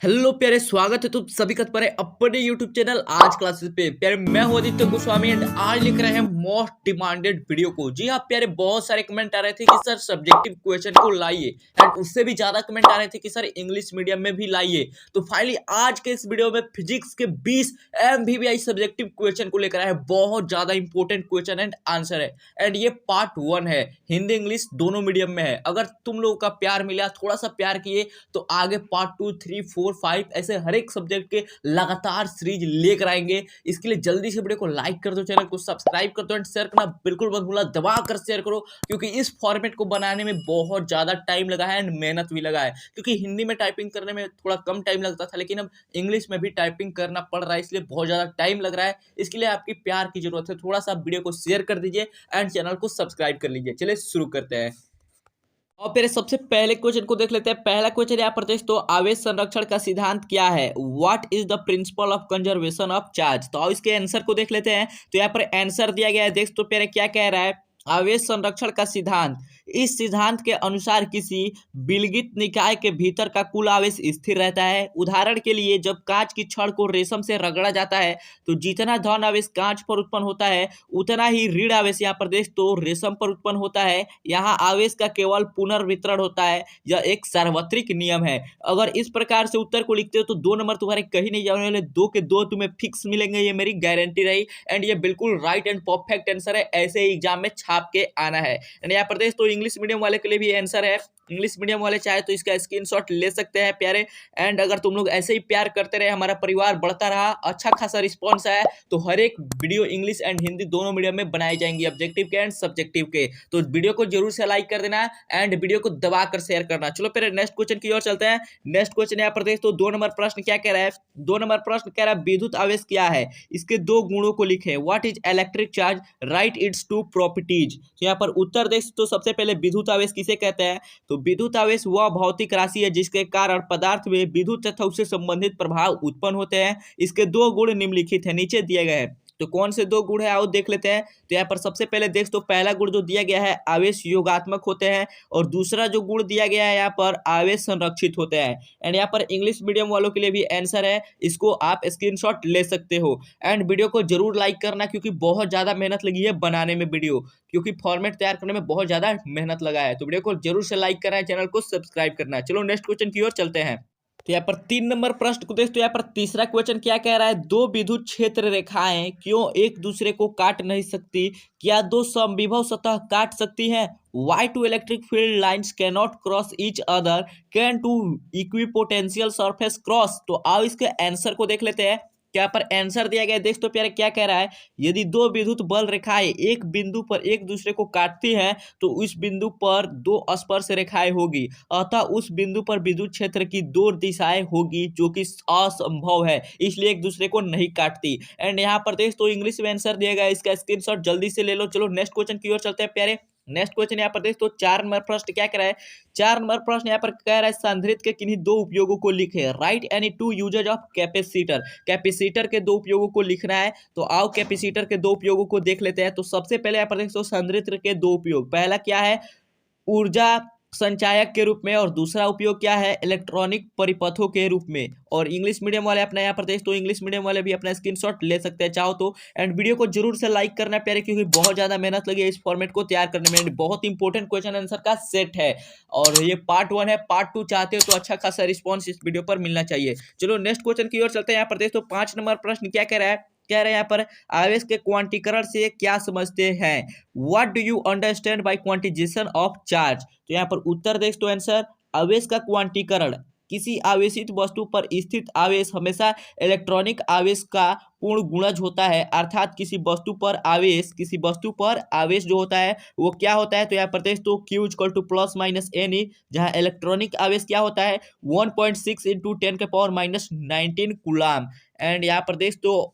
Hello प्यारे, स्वागत है तुम सभी का तुम्हारे अपने यूट्यूब चैनल आज क्लासेस पे। प्यारे, मैं हूं आदित्य गोस्वामी एंड आज लिख रहे हैं मोस्ट डिमांडेड वीडियो को। जी हाँ प्यारे, बहुत सारे कमेंट आ रहे थे कि सर सब्जेक्टिव क्वेश्चन को लाइए एंड उससे भी ज्यादा कमेंट आ रहे थे कि सर इंग्लिश मीडियम में भी लाइए। तो फाइनली आज के इस वीडियो में फिजिक्स के 20 MVBI सब्जेक्टिव क्वेश्चन को लेकर आए हैं। बहुत ज्यादा इंपॉर्टेंट क्वेश्चन एंड आंसर है एंड ये पार्ट 1 है। हिंदी इंग्लिश दोनों मीडियम में है। अगर तुम लोगों का प्यार मिला, थोड़ा सा प्यार किए तो आगे पार्ट 2, 3, 4, 5 ऐसे हर एक सब्जेक्ट के लगातार सीरीज लेकर आएंगे। इसके लिए जल्दी से वीडियो को लाइक कर दो, चैनल को सब्सक्राइब कर दो एंड शेयर करना बिल्कुल मत भूलना, दबा कर शेयर करो क्योंकि इस फॉर्मेट को बनाने में बहुत ज्यादा टाइम लगा है एंड मेहनत भी लगा है। क्योंकि हिंदी में टाइपिंग करने में थोड़ा कम टाइम लगता था, लेकिन अब इंग्लिश में भी टाइपिंग करना पड़ रहा है, इसलिए बहुत ज्यादा टाइम लग रहा है। इसके लिए आपकी प्यार की जरूरत है। थोड़ा सा वीडियो को शेयर कर दीजिए एंड चैनल को सब्सक्राइब कर लीजिए। चलिए शुरू करते हैं और फिर सबसे पहले क्वेश्चन को देख लेते हैं। पहला क्वेश्चन यहाँ पर दोस्तों, आवेश संरक्षण का सिद्धांत क्या है? What is the principle of conservation of charge? तो इसके आंसर को देख लेते हैं। तो यहाँ पर आंसर दिया गया है, देख तो पहले क्या कह रहा है। आवेश संरक्षण का सिद्धांत, इस सिद्धांत के अनुसार किसी विलगित निकाय के भीतर का कुल आवेश स्थिर रहता है। उदाहरण के लिए जब कांच की छड़ को रेशम से रगड़ा जाता है तो जितना धन आवेश कांच पर उत्पन्न होता है उतना ही ऋण आवेश यहाँ पर देख तो रेशम पर उत्पन्न होता है। यहाँ आवेश का केवल पुनर्वितरण होता है। यह एक सार्वत्रिक नियम है। अगर इस प्रकार से उत्तर को लिखते हो तो 2 नंबर तुम्हारे कहीं नहीं जाने वाले, 2 के 2 तुम्हें फिक्स मिलेंगे, ये मेरी गारंटी रही। एंड ये बिल्कुल राइट एंड परफेक्ट आंसर है। ऐसे ही एग्जाम में छाप के आना है। एंड यहाँ पर देख तो इंग्लिश मीडियम वाले के लिए भी आंसर है। इंग्लिश मीडियम वाले चाहे तो इसका स्क्रीनशॉट ले सकते हैं प्यारे। एंड अगर तुम लोग ऐसे ही प्यार करते रहे, हमारा परिवार बढ़ता रहा, अच्छा खासा रिस्पॉन्स आया, तो हर एक वीडियो इंग्लिश एंड हिंदी दोनों मीडियम में बनाई जाएंगी, ऑब्जेक्टिव के एंड सब्जेक्टिव के। तो वीडियो को जरूर से लाइक कर देना एंड वीडियो को दबाकर शेयर करना। चलो फिर नेक्स्ट क्वेश्चन की ओर चलते हैं। नेक्स्ट क्वेश्चन यहाँ पर देख तो 2 नंबर प्रश्न क्या कह रहा है। 2 नंबर प्रश्न कह रहा है विद्युत आवेश क्या है, इसके 2 गुणों को लिखे। What is electric charge, right it's 2 properties. तो यहाँ पर उत्तर देख तो सबसे पहले विद्युत आवेश किसे कहते हैं। तो विद्युत आवेश वह भौतिक राशि है जिसके कारण पदार्थ में विद्युत तथा उससे संबंधित प्रभाव उत्पन्न होते हैं। इसके 2 गुण निम्नलिखित हैं, नीचे दिए गए हैं। तो कौन से 2 गुण है आओ देख लेते हैं। तो यहाँ पर सबसे पहले देख तो पहला गुण जो दिया गया है, आवेश योगात्मक होते हैं। और दूसरा जो गुण दिया गया है यहाँ पर, आवेश संरक्षित होते हैं। एंड यहाँ पर इंग्लिश मीडियम वालों के लिए भी आंसर है, इसको आप स्क्रीनशॉट ले सकते हो। एंड वीडियो को जरूर लाइक करना क्योंकि बहुत ज्यादा मेहनत लगी है बनाने में वीडियो, क्योंकि फॉर्मेट तैयार करने में बहुत ज्यादा मेहनत लगा है। तो वीडियो को जरूर से लाइक करना है, चैनल को सब्सक्राइब करना है। चलो नेक्स्ट क्वेश्चन की ओर चलते हैं। तो यहाँ पर 3 नंबर प्रश्न को देख तो यहाँ पर तीसरा क्वेश्चन क्या कह रहा है। 2 विद्युत क्षेत्र रेखाएं क्यों एक दूसरे को काट नहीं सकती? क्या 2 समविभव सतह काट सकती हैं? Why 2 electric field lines cannot cross each other? Can 2 equipotential surface cross? तो आओ इसके आंसर को देख लेते हैं। क्या पर आंसर दिया गया है, देख तो प्यारे क्या कह रहा है। यदि 2 विद्युत बल रेखाएं एक बिंदु पर एक दूसरे को काटती हैं तो उस बिंदु पर 2 स्पर्श रेखाएं होगी, अतः उस बिंदु पर विद्युत क्षेत्र की 2 दिशाएं होगी जो कि असंभव है, इसलिए एक दूसरे को नहीं काटती। एंड यहाँ पर देख तो इंग्लिश में आंसर दिया गया है, इसका स्क्रीनशॉट जल्दी से ले लो। चलो नेक्स्ट क्वेश्चन की ओर चलते हैं प्यारे। नेक्स्ट क्वेश्चन यहाँ पर देख तो 4 नंबर प्रश्न क्या कह रहा है। 4 नंबर प्रश्न यहाँ पर कह रहा है संधारित्र के किन्हीं 2 उपयोगों को लिखे। Write any 2 uses of capacitor. Capacitor के 2 उपयोगों को लिखना है। तो आओ कैपेसिटर के 2 उपयोगों को देख लेते हैं। तो सबसे पहले यहाँ पर देख तो संधारित्र के 2 उपयोग, पहला क्या है, ऊर्जा संचायक के रूप में, और दूसरा उपयोग क्या है, इलेक्ट्रॉनिक परिपथों के रूप में। और इंग्लिश मीडियम वाले अपना यहाँ पर देख तो इंग्लिश मीडियम वाले भी अपना स्क्रीनशॉट ले सकते हैं चाहो तो। एंड वीडियो को जरूर से लाइक करना प्यारे, क्योंकि बहुत ज्यादा मेहनत लगी है इस फॉर्मेट को तैयार करने में। बहुत इंपॉर्टेंट क्वेश्चन आंसर का सेट है और ये पार्ट 1 है। पार्ट 2 चाहते हो तो अच्छा खासा रिस्पॉन्स इस वीडियो पर मिलना चाहिए। चलो नेक्स्ट क्वेश्चन की ओर चलते हैं। यहाँ पर देख तो 5 नंबर प्रश्न क्या कह रहा है। कह रहे हैं यहाँ पर आवेश के क्वांटीकरण से क्या समझते हैं। What do you understand by quantisation of charge? तो यहाँ पर उत्तर देख तो आंसर, आवेश का क्वांटीकरण, किसी आवेशित वस्तु पर स्थित आवेश हमेशा इलेक्ट्रॉनिक आवेश का पूर्ण गुणज होता है। अर्थात किसी वस्तु पर आवेश जो होता है वो क्या होता है। तो यहाँ पर देख तो Q = प्लस माइनस NE, जहाँ इलेक्ट्रॉनिक आवेश क्या होता है 1.6 × 10⁻⁹ कूलाम। एंड यहाँ पर देख तो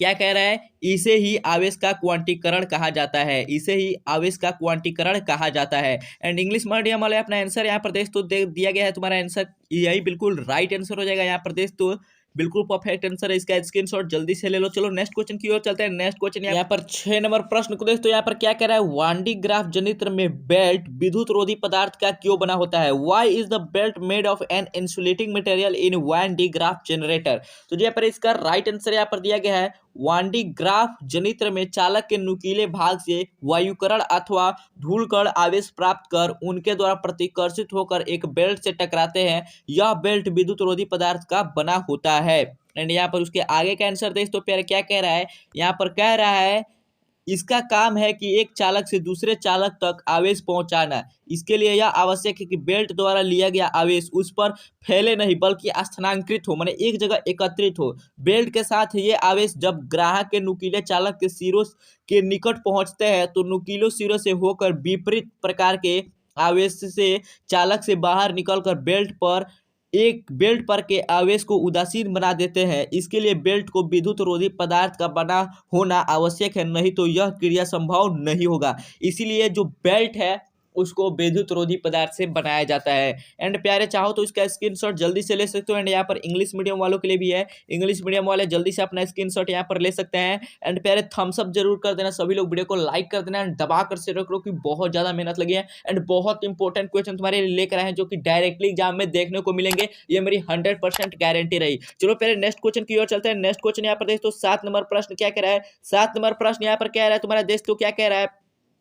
क्या कह रहा है, इसे ही आवेश का क्वांटीकरण कहा जाता है, इसे ही आवेश का क्वांटीकरण कहा जाता है। एंड इंग्लिश मीडियम वाले अपना आंसर यहाँ पर देख तो दिया गया है, तुम्हारा आंसर यही बिल्कुल राइट आंसर हो जाएगा। यहाँ पर देख तो बिल्कुल परफेक्ट आंसर है, इसका स्क्रीनशॉट जल्दी से ले लो। चलो नेक्स्ट क्वेश्चन की ओर चलते हैं। नेक्स्ट क्वेश्चन यहाँ पर 6 नंबर प्रश्न को देख तो यहाँ पर क्या कह रहा है, वांडी ग्राफ जनित्र में बेल्ट विद्युत रोधी पदार्थ का क्यों बना होता है? Why is the belt made of an insulating material in Van de Graaff generator? तो यहाँ पर इसका राइट आंसर यहाँ पर दिया गया है, वांडी ग्राफ जनित्र में चालक के नुकीले भाग से वायुकरण अथवा धूलकण आवेश प्राप्त कर उनके द्वारा प्रतिकर्षित होकर एक बेल्ट से टकराते हैं। यह बेल्ट विद्युत रोधी पदार्थ का बना होता है। एंड यहाँ पर उसके आगे का आंसर देख तो प्यारे क्या कह रहा है, यहाँ पर कह रहा है इसका काम है कि एक चालक से दूसरे चालक तक आवेश पहुंचाना। इसके लिए यह आवश्यक है कि बेल्ट द्वारा लिया गया आवेश उस पर फैले नहीं बल्कि स्थानांतरित हो, माने एक जगह एकत्रित हो। बेल्ट के साथ ये आवेश जब ग्राहक के नुकीले चालक के सिरों के निकट पहुंचते हैं तो नुकीले सिरों से होकर विपरीत प्रकार के आवेश से चालक से बाहर निकलकर बेल्ट पर के आवेश को उदासीन बना देते हैं। इसके लिए बेल्ट को विद्युत रोधी पदार्थ का बना होना आवश्यक है, नहीं तो यह क्रिया संभव नहीं होगा। इसीलिए जो बेल्ट है उसको विद्युत रोधी पदार्थ से बनाया जाता है। एंड प्यारे चाहो तो इसका स्क्रीनशॉट जल्दी से ले सकते हो। एंड यहाँ पर इंग्लिश मीडियम वालों के लिए भी है, इंग्लिश मीडियम वाले जल्दी से अपना स्क्रीनशॉट यहाँ पर ले सकते हैं। एंड प्यारे थम्स अप जरूर कर देना, सभी लोग वीडियो को लाइक कर देना एंड दबा कर शेयर करो कि बहुत ज्यादा मेहनत लगी है एंड बहुत इंपॉर्टेंट क्वेश्चन तुम्हारे लिए लेकर आए हैं जो कि डायरेक्टली एग्जाम में देखने को मिलेंगे, ये मेरी 100% गारंटी रही। चलो पहले नेक्स्ट क्वेश्चन की ओर चलते हैं। नेक्स्ट क्वेश्चन यहाँ पर देख तो 7 नंबर प्रश्न क्या कह रहा है, 7 नंबर प्रश्न यहाँ पर कह रहा है तुम्हारा देख तो क्या कह रहा है,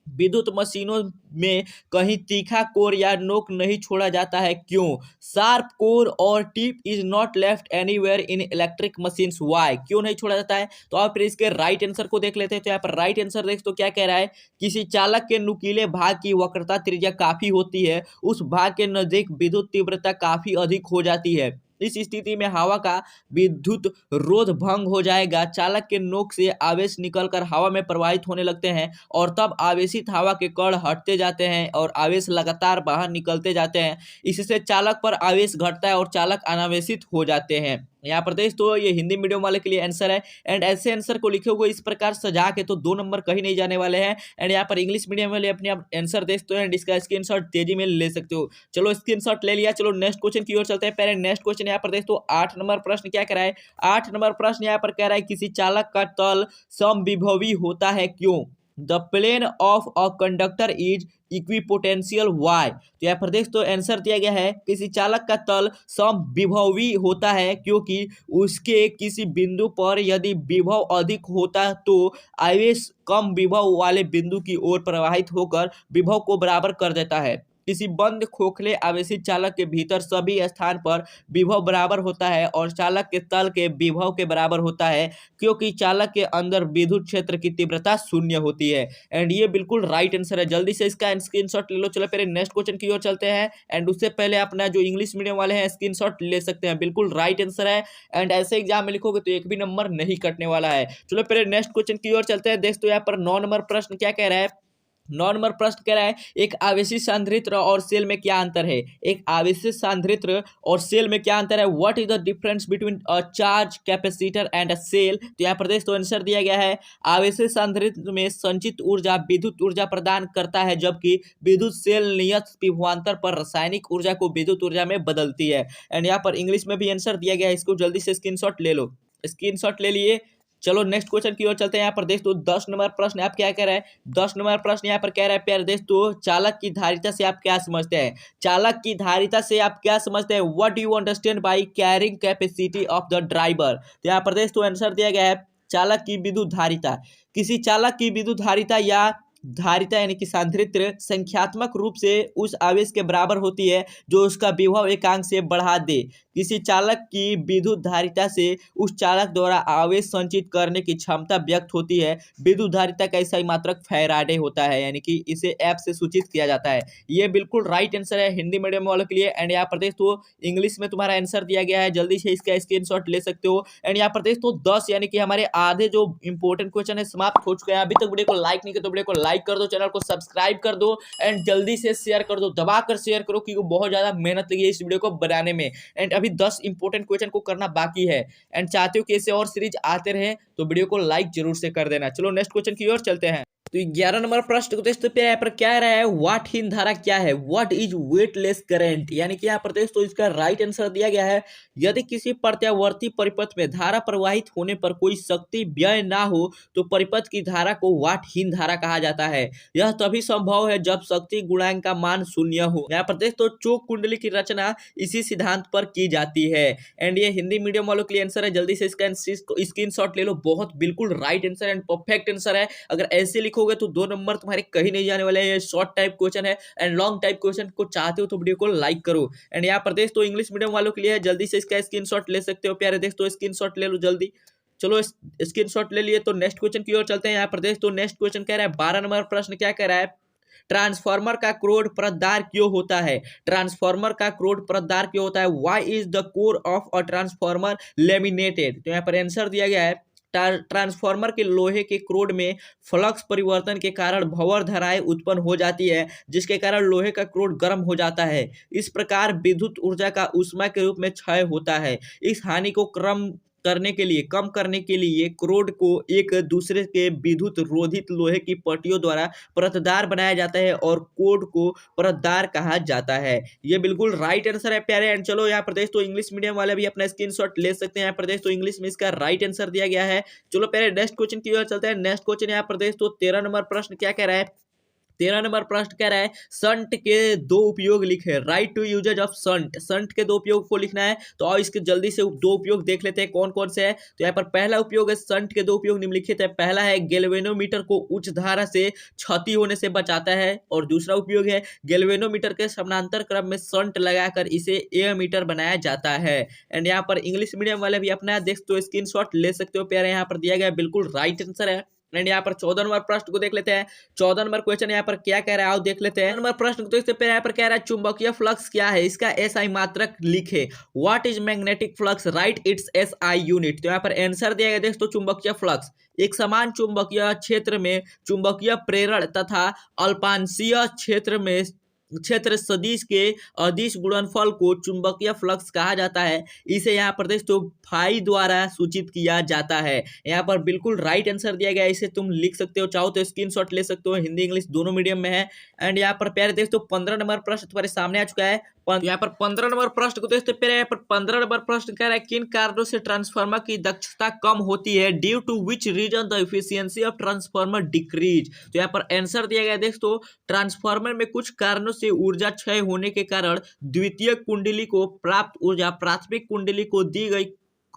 विद्युत मशीनों में कहीं तीखा कोर या नोक नहीं छोड़ा जाता है, क्यों? शार्प कोर और tip is not left anywhere in electric machines, why? क्यों नहीं छोड़ा जाता है? तो आप फिर इसके राइट आंसर को देख लेते हैं। तो यहाँ पर राइट आंसर देख तो क्या कह रहा है, किसी चालक के नुकीले भाग की वक्रता त्रिज्या काफी होती है, उस भाग के नजदीक विद्युत तीव्रता काफी अधिक हो जाती है। इस स्थिति में हवा का विद्युत रोध भंग हो जाएगा, चालक के नोक से आवेश निकलकर हवा में प्रवाहित होने लगते हैं और तब आवेशित हवा के कण हटते जाते हैं और आवेश लगातार बाहर निकलते जाते हैं। इससे चालक पर आवेश घटता है और चालक अनावेशित हो जाते हैं। यहाँ पर देख तो ये हिंदी मीडियम वाले के लिए आंसर है। एंड ऐसे आंसर को लिखे हुए इस प्रकार सजा के तो 2 नंबर कहीं नहीं जाने वाले हैं। एंड यहाँ पर इंग्लिश मीडियम वाले अपने आप आंसर देख तो एंड इसका स्क्रीनशॉट तेजी में ले सकते हो। चलो स्क्रीनशॉट ले लिया, चलो नेक्स्ट क्वेश्चन की ओर चलते हैं। पहले नेक्स्ट क्वेश्चन यहाँ पर देख तो 8 नंबर प्रश्न क्या कह रहा है, 8 नंबर प्रश्न यहाँ पर कह रहा है किसी चालक का तल समविभवी होता है, क्यों? The plane of a conductor is equipotential, why? तो यहाँ पर देख तो आंसर दिया गया है किसी चालक का तल समविभवी होता है क्योंकि उसके किसी बिंदु पर यदि विभव अधिक होता तो आवेश कम विभव वाले बिंदु की ओर प्रवाहित होकर विभव को बराबर कर देता है। किसी बंद खोखले आवेशित चालक के भीतर सभी स्थान पर विभव बराबर होता है और चालक के तल के विभव के बराबर होता है क्योंकि चालक के अंदर विद्युत क्षेत्र की तीव्रता शून्य होती है। एंड ये बिल्कुल राइट आंसर है, जल्दी से इसका स्क्रीनशॉट ले लो। चलो पहले नेक्स्ट क्वेश्चन की ओर चलते हैं। एंड उससे पहले अपना जो इंग्लिश मीडियम वाले हैं स्क्रीनशॉट ले सकते हैं, बिल्कुल राइट आंसर है। एंड ऐसे एग्जाम में लिखोगे तो एक भी नंबर नहीं कटने वाला है। चलो पहले नेक्स्ट क्वेश्चन की ओर चलते हैं। देख तो यहाँ पर 9 नंबर प्रश्न क्या कह रहा है, 9 नंबर प्रश्न कह रहा है एक आवेशित संधारित्र और सेल में क्या अंतर है, एक आवेशित संधारित्र और सेल में क्या अंतर है, what is the difference between a charge capacitor and a cell? तो यहाँ पर देख तो आंसर दिया गया है आवेशित संधारित्र में संचित ऊर्जा विद्युत ऊर्जा प्रदान करता है जबकि विद्युत सेल नियत विभवांतर पर रासायनिक ऊर्जा को विद्युत ऊर्जा में बदलती है। एंड यहाँ पर इंग्लिश में भी आंसर दिया गया है, इसको जल्दी से स्क्रीनशॉट ले लो। स्क्रीनशॉट ले लिए, चलो नेक्स्ट क्वेश्चन की ओर चलते हैं। यहाँ पर देख तो 10 नंबर प्रश्न आप क्या कह रहे हैं, 10 नंबर प्रश्न यहाँ पर कह रहा है प्यारे देख तो चालक की धारिता से आप क्या समझते हैं, चालक की धारिता से आप क्या समझते हैं, what do you understand by carrying capacity of the driver? तो यहाँ पर देख तो आंसर दिया गया है चालक की विद्युत धारिता, किसी चालक की विद्युत धारिता या धारिता यानी कि संधारित्र संख्यात्मक रूप से उस आवेश के बराबर होती है जो उसका विभव एकांक से बढ़ा दे। किसी चालक की विद्युत धारिता से उस चालक द्वारा आवेश संचित करने की क्षमता व्यक्त होती है। विद्युत धारिता का सही मात्रक फैराडे होता है, यानी कि इसे एफ से सूचित किया जाता है। ये बिल्कुल राइट आंसर है हिंदी मीडियम वालों के लिए। एंड यहाँ पर देख तो इंग्लिश में तुम्हारा आंसर दिया गया है, जल्दी से इसका स्क्रीनशॉट ले सकते हो। एंड यहाँ पर देख तो 10 यानी कि हमारे आधे जो इंपॉर्टेंट क्वेश्चन है समाप्त हो चुके हैं। अभी तक वीडियो को लाइक नहीं किया तो वीडियो को लाइक कर दो, चैनल को सब्सक्राइब कर दो एंड जल्दी से शेयर कर दो, दबा कर शेयर करो क्योंकि बहुत ज्यादा मेहनत लगी है इस वीडियो को बनाने में। एंड अभी 10 इंपॉर्टेंट क्वेश्चन को करना बाकी है एंड चाहते हो कि ऐसे और सीरीज आते रहे तो वीडियो को लाइक जरूर से कर देना। चलो नेक्स्ट क्वेश्चन की ओर चलते हैं। तो 11 नंबर प्रश्न को दोस्तों पे यहाँ पर क्या रहा है, वाट हीन धारा क्या है, व्हाट इज वेटलेस करंट, यानी कि यहाँ पर दोस्तों इसका राइट आंसर दिया गया है, यदि किसी प्रत्यावर्ती परिपथ में धारा प्रवाहित होने पर कोई शक्ति व्यय ना हो तो परिपथ की धारा को वाटहीन धारा कहा जाता है। यह तभी संभव है जब शक्ति गुणांक का मान शून्य हो। यहाँ पर दोस्तों चोक कुंडली की रचना इसी सिद्धांत पर की जाती है। एंड ये हिंदी मीडियम वालों के लिए आंसर है, जल्दी से इसका स्क्रीनशॉट ले लो, बहुत बिल्कुल right answer and perfect answer है। अगर ऐसे लिखोगे तो 2 नंबर तुम्हारे कहीं नहीं जाने वाले हैं। ये शॉर्ट टाइप क्वेश्चन है एंड लॉन्ग टाइप क्वेश्चन को चाहते हो तो वीडियो को लाइक करो। एंड यहाँ पर दोस्तों इंग्लिश मीडियम वालों के लिए है, जल्दी से इसका स्क्रीनशॉट ले सकते हो प्यारे दोस्तों, स्क्रीनशॉट ले लो जल्दी। चलो स्क्रीनशॉट ले लिए तो नेक्स्ट क्वेश्चन की ओर चलते हैं। यहाँ पर दोस्तों नेक्स्ट क्वेश्चन कह रहा है 12 नंबर प्रश्न क्या कह रहा है, ट्रांसफार्मर का क्रोड परतदार क्यों होता है, ट्रांसफार्मर का क्रोड परतदार क्यों होता है, why is the core of a transformer laminated. तो यहाँ पर आंसर दिया गया है, ट्रांसफार्मर के लोहे के क्रोड में फ्लक्स परिवर्तन के कारण भंवर धाराएं उत्पन्न हो जाती है, जिसके कारण लोहे का क्रोड गर्म हो जाता है। इस प्रकार विद्युत ऊर्जा का ऊष्मा के रूप में क्षय होता है। इस हानि को कम करने के लिए क्रोड को एक दूसरे के विद्युत रोधित लोहे की पट्टियों द्वारा परतदार बनाया जाता है और कोड को परतदार कहा जाता है। ये बिल्कुल राइट आंसर है प्यारे। एंड चलो यहाँ प्रदेश तो इंग्लिश मीडियम वाले भी अपना स्क्रीनशॉट ले सकते हैं। यहाँ प्रदेश तो इंग्लिश में इसका राइट आंसर दिया गया है। चलो पहले नेक्स्ट क्वेश्चन की ओर चलते हैं। नेक्स्ट क्वेश्चन यहाँ प्रदेश तो 13 नंबर प्रश्न क्या कह रहा है, 13 नंबर प्रश्न कह रहा है संट के 2 उपयोग लिखे, write two uses of shunt, shunt के 2 उपयोग को लिखना है। तो आओ इसके जल्दी से 2 उपयोग देख लेते हैं कौन कौन से है। तो यहाँ पर पहला उपयोग है, संट के 2 उपयोग निम्नलिखित है। पहला है गैल्वेनोमीटर को उच्च धारा से क्षति होने से बचाता है, और दूसरा उपयोग है गैल्वेनोमीटर के समानांतर क्रम में संट लगाकर इसे एमीटर बनाया जाता है। एंड यहाँ पर इंग्लिश मीडियम वाले भी अपना देख तो स्क्रीनशॉट ले सकते हो प्यारे, यहाँ पर दिया गया बिल्कुल राइट आंसर है। एंड यहाँ पर 14 नंबर प्रश्न को देख लेते हैं। 14 नंबर क्वेश्चन यहाँ पर क्या कह रहा है आओ देख लेते हैं। नंबर प्रश्न को देखते हैं, यहाँ पर कह रहा है चुंबकीय फ्लक्स क्या है, इसका एसआई मात्रक लिखे। What is magnetic flux, right it's SI unit. तो यहाँ पर आंसर दिया गया दोस्तों चुंबकीय फ्लक्स एक समान चुंबकीय क्षेत्र में चुंबकीय प्रेरण तथा अल्पांशीय क्षेत्र सदिश के अदिश गुणनफल को चुंबकीय फ्लक्स कहा जाता है। इसे यहाँ पर दोस्तों फाई द्वारा सूचित किया जाता है। यहाँ पर बिल्कुल राइट आंसर दिया गया है, इसे तुम लिख सकते हो, चाहो तो स्क्रीनशॉट ले सकते हो, हिंदी इंग्लिश दोनों मीडियम में है। एंड यहाँ पर प्यारे दोस्तों 15 नंबर प्रश्न तुम्हारे सामने आ चुका है। यहाँ पर 15 नंबर प्रश्न को देखते हैं। यहाँ पर 15 नंबर प्रश्न कह रहा है किन कारणों से ट्रांसफार्मर की दक्षता कम होती है, due to which reason the efficiency of transformer decrease. तो यहाँ पर आंसर दिया गया दोस्तों ट्रांसफार्मर में कुछ कारणों से ऊर्जा क्षय होने के कारण द्वितीय कुंडली को प्राप्त ऊर्जा प्राथमिक कुंडली को दी गई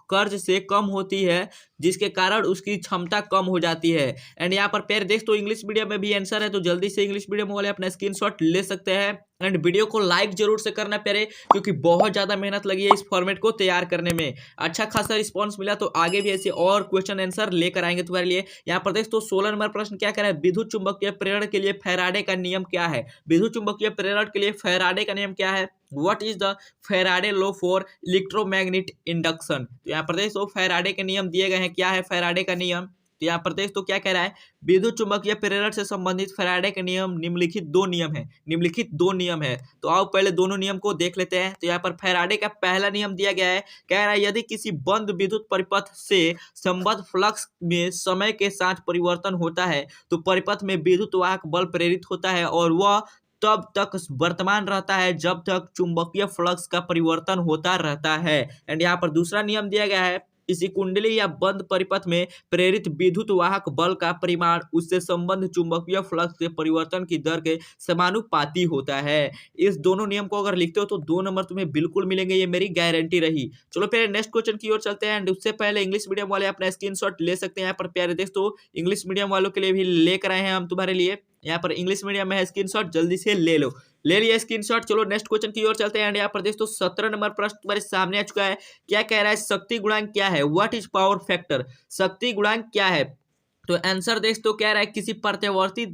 कर्ज से कम होती है, जिसके कारण उसकी क्षमता कम हो जाती है। एंड यहाँ पर पैर देख तो इंग्लिश मीडियम में भी आंसर है, तो जल्दी से इंग्लिश मीडियम वाले अपना स्क्रीनशॉट ले सकते हैं। एंड वीडियो को लाइक जरूर से करना प्यारे, क्योंकि बहुत ज्यादा मेहनत लगी है इस फॉर्मेट को तैयार करने में। अच्छा खासा रिस्पांस मिला, तो आगे भी ऐसे और क्वेश्चन आंसर लेकर आएंगे तुम्हारे लिए। यहाँ पर देख तो 16 नंबर प्रश्न क्या कह रहा है, विद्युत चुंबकीय प्रेरण के लिए फैराडे का नियम क्या है। विद्युत चुंबकीय प्रेरण के लिए फैराडे का नियम क्या है, what is the Faraday law for electromagnetic induction. तो यहाँ पर देख तो फैराडे के नियम दिए गए हैं, क्या है फैराडे का नियम। तो यहाँ पर देख तो क्या कह रहा है, विद्युत चुंबकीय प्रेरण से संबंधित फैराडे के नियम निम्नलिखित 2 नियम है। तो आओ पहले दोनों नियम को देख लेते हैं। तो यहाँ पर फैराडे का पहला नियम दिया गया है, कह रहा है यदि किसी बंद विद्युत परिपथ से संबद्ध फ्लक्स में समय के साथ परिवर्तन होता है तो परिपथ में विद्युत वाहक बल प्रेरित होता है, और वह तब तक वर्तमान रहता है जब तक चुंबकीय फ्लक्स का परिवर्तन होता रहता है। एंड यहाँ पर दूसरा नियम दिया गया है, किसी कुंडली या बंद परिपथ में प्रेरित विद्युत वाहक बल का परिमाण उससे संबंध चुंबकीय फ्लक्स के परिवर्तन की दर के समानुपाती होता है। इस दोनों नियम को अगर लिखते हो तो 2 नंबर तुम्हें बिल्कुल मिलेंगे, ये मेरी गारंटी रही। चलो फिर नेक्स्ट क्वेश्चन की ओर चलते हैं। एंड उससे पहले इंग्लिश मीडियम वाले अपना स्क्रीनशॉट ले सकते हैं। यहाँ पर प्यारे दोस्तों इंग्लिश मीडियम वालों के लिए भी लेकर आए हैं हम तुम्हारे लिए। यहाँ पर इंग्लिश मीडियम में है, स्क्रीनशॉट जल्दी से ले लो, ले लिया स्क्रीनशॉट। चलो नेक्स्ट क्वेश्चन की ओर चलते हैं। यहाँ पर दोस्तों 17 नंबर प्रश्न तुम्हारे सामने आ चुका है। क्या कह रहा है, शक्ति गुणांक क्या है, व्हाट इज पावर फैक्टर। शक्ति गुणांक क्या है, तो आंसर देख तो कह रहा है किसी प्रत्यावर्ती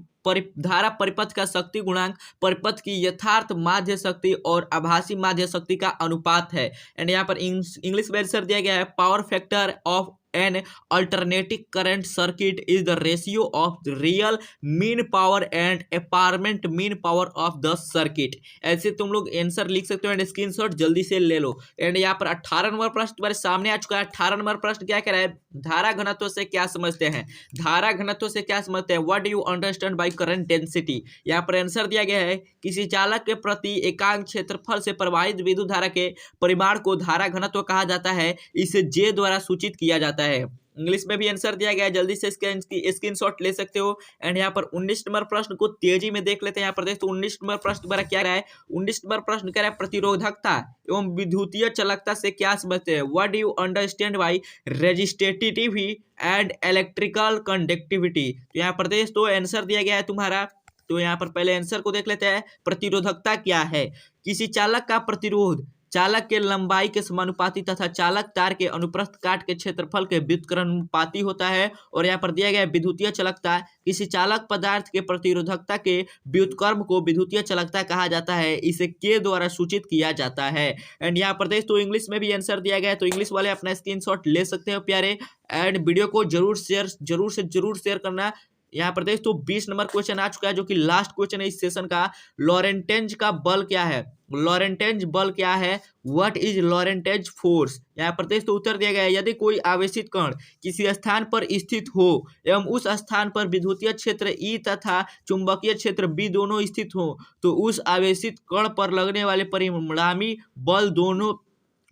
धारा परिपथ का शक्ति गुणांक परिपथ की यथार्थ माध्य शक्ति और आभासी माध्य शक्ति का अनुपात है। एंड यहाँ पर इंग्लिश में आंसर दिया गया है power factor of an alternating current circuit is the ratio of the real mean power and apparent mean power of the circuit। ऐसे तुम लोग आंसर लिख सकते हो एंड स्क्रीनशॉट जल्दी से ले लो। एंड यहाँ पर 18 नंबर प्रश्न तुम्हारे सामने आ चुका है। 18 नंबर प्रश्न क्या कह रहा है, धारा घनत्व से क्या समझते हैं, धारा घनत्व से क्या समझते हैं, what do you understand by current density. यहाँ पर आंसर दिया गया है किसी चालक के प्रति एकांक क्षेत्रफल से प्रवाहित विद्युत धारा के परिमाण को धारा घनत्व कहा जाता है, इसे जे द्वारा सूचित किया जाता है। इंग्लिश में भी आंसर दिया गया है, जल्दी से स्क्रीनशॉट ले सकते हो। एंड यहाँ पर 19 नंबर प्रश्न को तेजी में देख लेते हैं। यहाँ पर देखो 19 नंबर प्रश्न द्वारा क्या रहा है, 19 नंबर प्रश्न कह रहा है प्रतिरोधकता एवं विद्युतीय चालकता से क्या समझते हैं, what do you understand by resistivity and electrical conductivity. तो यहाँ पर देखो आंसर दिया गया है तुम्हारा, तो यहाँ पर पहले आंसर को देख लेते हैं। प्रतिरोधकता क्या है, किसी चालक का प्रतिरोध चालक के लंबाई के समानुपाती तथा चालक तार के अनुप्रस्थ काट के क्षेत्रफल के व्युत्क्रमानुपाती होता है। और यहाँ पर दिया गया है विद्युतीय चालकता, किसी चालक पदार्थ के प्रतिरोधकता के व्युत्क्रम को विद्युतीय चालकता कहा जाता है, इसे के द्वारा सूचित किया जाता है। एंड यहाँ पर देख तो इंग्लिश में भी आंसर दिया गया है, तो इंग्लिश वाले अपना स्क्रीनशॉट ले सकते हो प्यारे। एंड वीडियो को जरूर शेयर करना। यहाँ पर देख तो 20 नंबर क्वेश्चन आ चुका है, जो कि लास्ट क्वेश्चन है इस सेशन का। लॉरेंटेज का बल क्या है, लॉरेंटेज बल क्या है, व्हाट इज लॉरेंटेज फोर्स। यहाँ पर देख तो उत्तर दिया गया है, यदि कोई आवेशित कण किसी स्थान पर स्थित हो एवं उस स्थान पर विद्युतीय क्षेत्र ई तथा चुंबकीय क्षेत्र बी दोनों स्थित हो, तो उस आवेशित कण पर लगने वाले परिणामी बल दोनों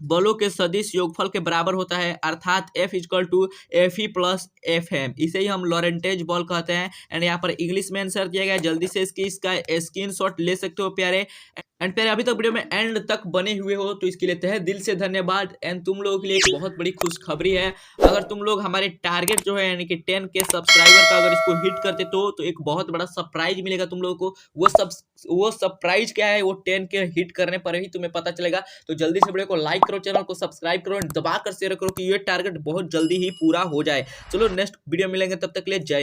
बलों के सदिश योगफल के बराबर होता है, अर्थात F equal to F E plus F M, इसे ही हम लॉरेंटेज बल कहते हैं। एंड यहाँ पर इंग्लिश में आंसर दिया गया, जल्दी से इसका स्क्रीनशॉट ले सकते हो प्यारे। एंड प्यारे अभी तक वीडियो में एंड तक बने हुए हो तो इसके लिए तहे दिल से धन्यवाद। एंड तुम लोगों के लिए एक बहुत बड़ी खुशखबरी है, अगर तुम लोग हमारे टारगेट जो है यानी कि 10K सब्सक्राइबर का अगर इसको हिट करते तो एक बहुत बड़ा सरप्राइज मिलेगा तुम लोगों को। वो सरप्राइज क्या है, वो 10K हिट करने पर ही तुम्हें पता चलेगा। तो जल्दी से वीडियो को लाइक करो, चैनल को सब्सक्राइब करो एंड दबा कर शेयर करो कि ये टारगेट बहुत जल्दी ही पूरा हो जाए। चलो नेक्स्ट वीडियो मिलेंगे, तब तक के लिए जय।